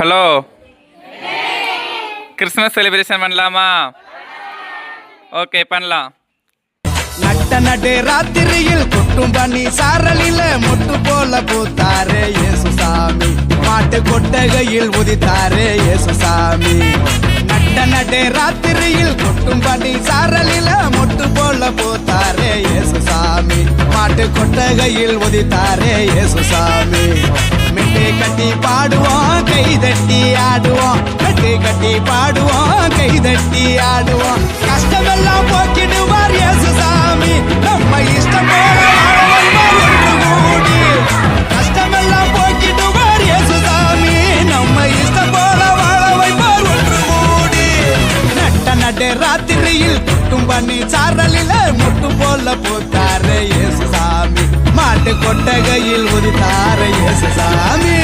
Hello, Christmas celebration பண்ணலாமா? Okay, பண்ணலாம். நட்ட நடு ராத்திரியில் கொட்டும் பண்ணி சாரலில மொட்டு போல பூத்தாரே இயேசுசாமி. மாட்டு கொட்டகையில் உதித்தாரே இயேசுசாமி. நட்ட நடு ராத்திரியில் கொட்டும் பண்ணி சாரலில மொட்டு போல பூத்தாரே இயேசுசாமி. மாட்டு கொட்டகையில் உதித்தாரே இயேசுசாமி. மெட்டு கட்டி பாடுவோம், கை தட்டி ஆடுவோம். மெட்டு கட்டி பாடுவோம், கை தட்டி ஆடுவோம். கஷ்டமெல்லாம் போக்கிடுவார் இயேசுசாமி. நம்ம இஷ்டம் போல ஒன்று கூடி கஷ்டமெல்லாம் போக்கிடுவார் இயேசுசாமி. நம்ம இஷ்டம் போல வாழ வைப்பார் ஒன்று கூடி. நட்ட நடு ராத்திரியில் குட்டும் பண்ணி சாரலில முட்டு போல போத்தாரு இயேசுசாமி. மாட்டு கொட்டகையில் உதித்தாரு இயேசுசாமி.